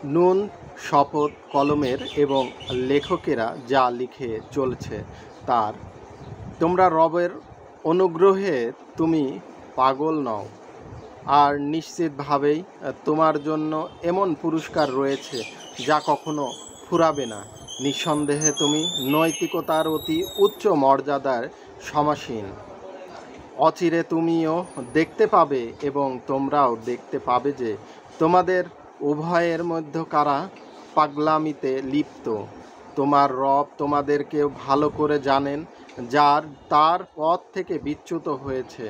নুন শপথ কলমের এবং লেখকেরা যা লিখে চলেছে তার তোমরা রবের অনুগ্রহে তুমি পাগল নও, আর নিশ্চিতভাবেই তোমার জন্য এমন পুরস্কার রয়েছে যা কখনো ফুরাবে না। নিঃসন্দেহে তুমি নৈতিকতার অতি উচ্চ মর্যাদার সমাসীন। অচিরে তুমিও দেখতে পাবে এবং তোমরাও দেখতে পাবে যে তোমাদের উভয়ের মধ্যে কারা পাগলামিতে লিপ্ত। তোমার রব তোমাদেরকেও ভালো করে জানেন, যার তার পথ থেকে বিচ্যুত হয়েছে,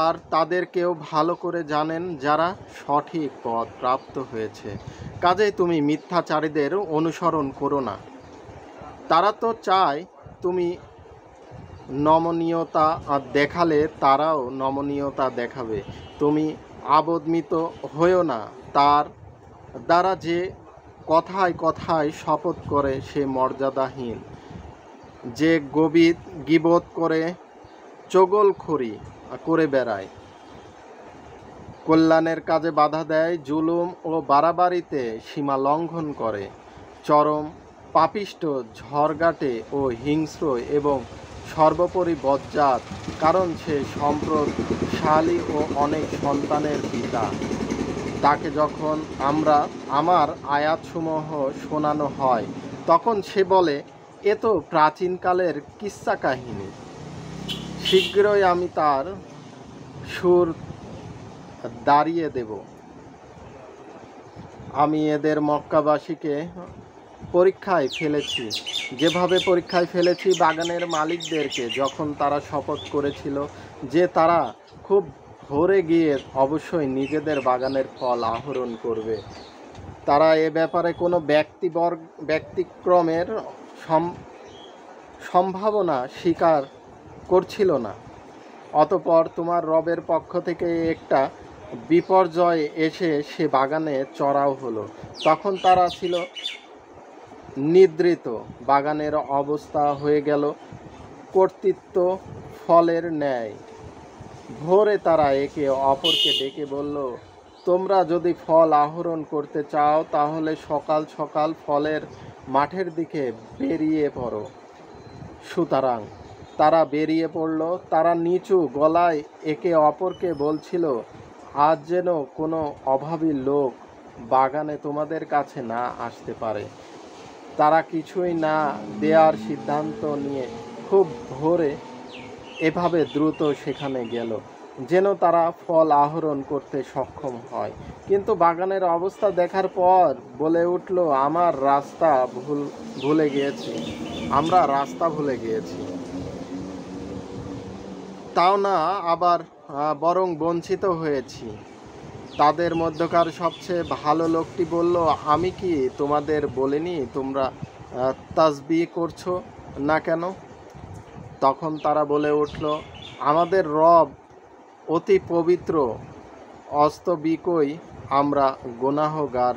আর তাদেরকেও ভালো করে জানেন যারা সঠিক পথ প্রাপ্ত হয়েছে। কাজেই তুমি মিথ্যাচারীদের অনুসরণ করো না। তারা তো চায় তুমি নমনীয়তা দেখালে তারাও নমনীয়তা দেখাবে। তুমি আবদমিত হয়েও না। তার দ্বারা যে কথায় কথায় শপথ করে সে মর্যাদাহীন। যে গীবত করে চগলখড়ি করে বেড়ায়, কল্যাণের কাজে বাধা দেয়, জুলুম ও বাড়াবাড়িতে সীমা লঙ্ঘন করে, চরম পাপিষ্ঠ, ঝড়গাটে ও হিংস্র এবং সর্বোপরি বজ্জাত, কারণ সে সম্পদশালী ও অনেক সন্তানের পিতা। তাকে যখন আমার আয়াতসমূহ শোনানো হয়, তখন সে বলে, এ তো প্রাচীনকালের কিস্সা কাহিনী। শীঘ্রই আমি তার সুর দাঁড়িয়ে দেব। আমি এদের মক্কাবাসীকে পরীক্ষায় ফেলেছি, যেভাবে পরীক্ষায় ফেলেছি বাগানের মালিকদেরকে, যখন তারা শপথ করেছিল যে তারা খুব ভোরে গিয়ে অবশ্যই নিজেদের বাগানের ফল আহরণ করবে। তারা এ ব্যাপারে কোনো ব্যতিক্রমের সম্ভাবনা স্বীকার করছিল না। অতঃপর তোমার রবের পক্ষ থেকে একটা বিপর্যয় এসে সে বাগানে চড়াও হলো। তখন তারা ছিল নিদ্রিত। বাগানের অবস্থা হয়ে গেল কর্তৃত্ব ফলের ন্যায়। ভোরে তারা একে অপরকে ডেকে বলল, তোমরা যদি ফল আহরণ করতে চাও তাহলে সকাল সকাল ফলের মাঠের দিকে বেরিয়ে পড়ো। সুতরাং তারা বেরিয়ে পড়ল। তারা নিচু গলায় একে অপরকে বলছিল, আজ যেন কোনো অভাবী লোক বাগানে তোমাদের কাছে না আসতে পারে। তারা কিছুই না দেওয়ার সিদ্ধান্ত নিয়ে খুব ভোরে এভাবে দ্রুত সেখানে গেল, যেন তারা ফল আহরণ করতে সক্ষম হয়। কিন্তু বাগানের অবস্থা দেখার পর বলে উঠল, আমরা রাস্তা ভুলে গিয়েছি। তাও না, আবার বরং বঞ্চিত হয়েছি। তাদের মধ্যকার সবচেয়ে ভালো লোকটি বলল, আমি কি তোমাদের বলিনি তোমরা তাসবিহ করছো না কেন? তখন তারা বলে উঠল, আমাদের রব অতি পবিত্র, বাস্তবিকই আমরা গুনাহগার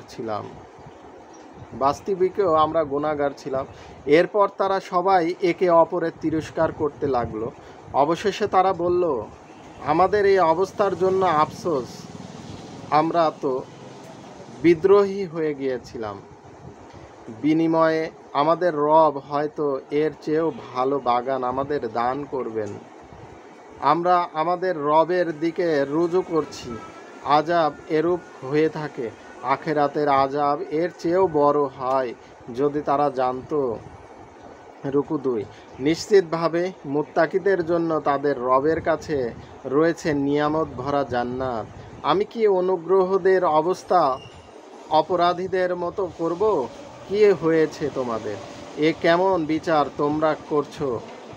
ছিলাম। এরপর তারা সবাই একে অপরের তিরস্কার করতে লাগলো। অবশেষে তারা বলল, আমাদের এই অবস্থার জন্য আফসোস, আমরা তো বিদ্রোহী হয়ে গিয়েছিলাম। বিনিময়ে আমাদের রব হয়তো এর চেয়েও ভালো বাগান আমাদের দান করবেন। আমরা আমাদের রবের দিকে রুজু করছি। আযাব এরূপ হয়ে থাকে, আখিরাতের আযাব এর চেয়েও বড় হয় যদি তারা জানতো। রুকু 2। নিশ্চিতভাবে মুত্তাকিদের জন্য তাদের রবের কাছে রয়েছে নিয়ামত ভরা জান্নাত। আমি কি অনুগ্রহদের অবস্থা অপরাধীদের মতো করব? কি হয়েছে তোমাদের? এ কেমন বিচার তোমরা করছো?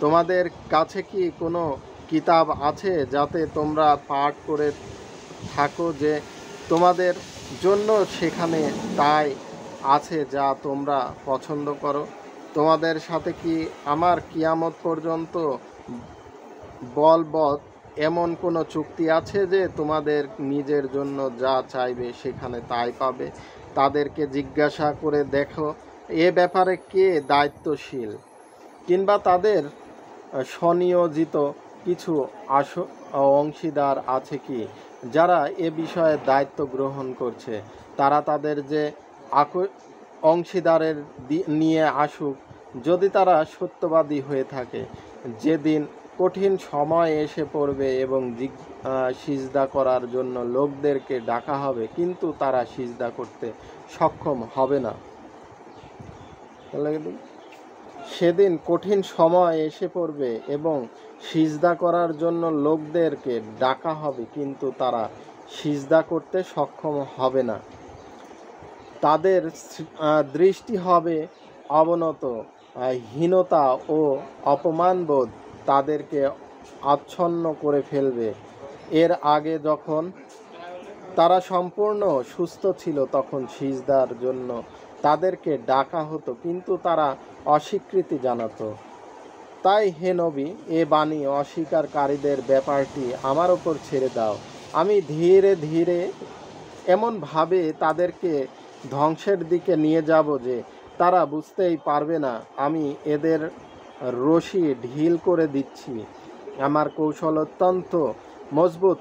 তোমাদের কাছে কি কোনো কিতাব আছে যাতে তোমরা পাঠ করে থাকো যে তোমাদের জন্য সেখানে তাই আছে যা তোমরা পছন্দ করো? তোমাদের সাথে কি আমার কিয়ামত পর্যন্ত বলবৎ এমন কোনো চুক্তি আছে যে তোমাদের নিজের জন্য যা চাইবে সেখানে তাই পাবে? তাদেরকে জিজ্ঞাসা করে দেখো, এ ব্যাপারে কে দায়িত্বশীল, কিংবা তাদের স্বনিয়োজিত কিছু অংশীদার আছে কি যারা এ বিষয়ে দায়িত্ব গ্রহণ করছে তারা তাদের যে অংশীদারের নিয়ে আসুক। যদি তারা সত্যবাদী হয়ে থাকে, যেদিন কঠিন সময় এসে পড়বে এবং সিজদা করার জন্য লোকদেরকে ডাকা হবে, কিন্তু তারা সিজদা করতে সক্ষম হবে না। সেদিন কঠিন সময় এসে পড়বে এবং সিজদা করার জন্য লোকদেরকে ডাকা হবে, কিন্তু তারা সিজদা করতে সক্ষম হবে না। তাদের দৃষ্টি হবে অবনত, হীনতা ও অপমানবোধ তাদেরকে আচ্ছন্ন করে ফেলবে। এর আগে যখন তারা সম্পূর্ণ সুস্থ ছিল তখন সিজদার জন্য তাদেরকে ডাকা হতো, কিন্তু তারা অস্বীকৃতি জানাতো। তাই হে নবী, এ বাণী অস্বীকারীদের ব্যাপারটি আমার ওপর ছেড়ে দাও। আমি ধীরে ধীরে এমনভাবে তাদেরকে ধ্বংসের দিকে নিয়ে যাব যে তারা বুঝতেই পারবে না। আমি এদের রশি ঢিল করে দিচ্ছি। আমার কৌশল অত্যন্ত মজবুত।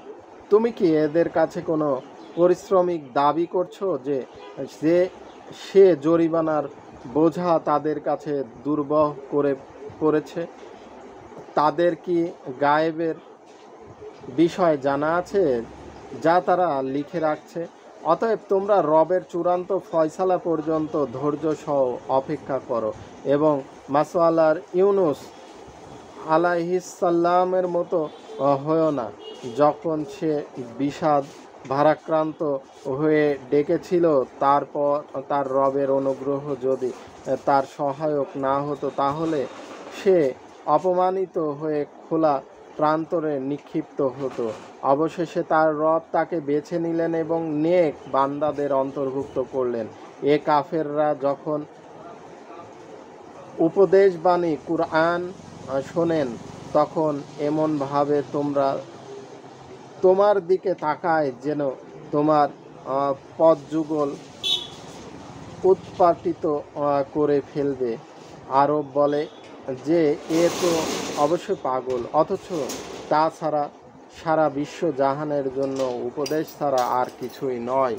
তুমি কি এদের কাছে কোনো পারিশ্রমিক দাবি করছো যে সে জরিমানার বোঝা তাদের কাছে দুর্বহ করেছে? তাদের কি গায়েবের বিষয় জানা আছে যা তারা লিখে রাখছে? অতএব তোমরা রবের চূড়ান্ত ফয়সালা পর্যন্ত ধৈর্য সহ অপেক্ষা করো এবং মাসওয়ালার ইউনুস আলাইহিসসালামের মতো হয়েও না, যখন সে বিষাদ ভারাক্রান্ত হয়ে ডেকেছিল। তারপর তার রবের অনুগ্রহ যদি তার সহায়ক না হতো, তাহলে সে অপমানিত হয়ে খোলা প্রান্তরে নিক্ষিপ্ত হতো। অবশেষে তার রব তাকে বেছে নিলেন এবং নেক বান্দাদের অন্তর্ভুক্ত করলেন। এ কাফেররা যখন উপদেশবাণী কুরআন শোনেন, তখন এমনভাবে তোমার দিকে তাকায় যেন তোমার পদযুগল উৎপাটিত করে ফেলবে। আরব বলে যে এ তো অবশ্যই পাগল, অথচ তাছাড়া সারা বিশ্ব জাহানের জন্য উপদেশ ছাড়া আর কিছুই নয়।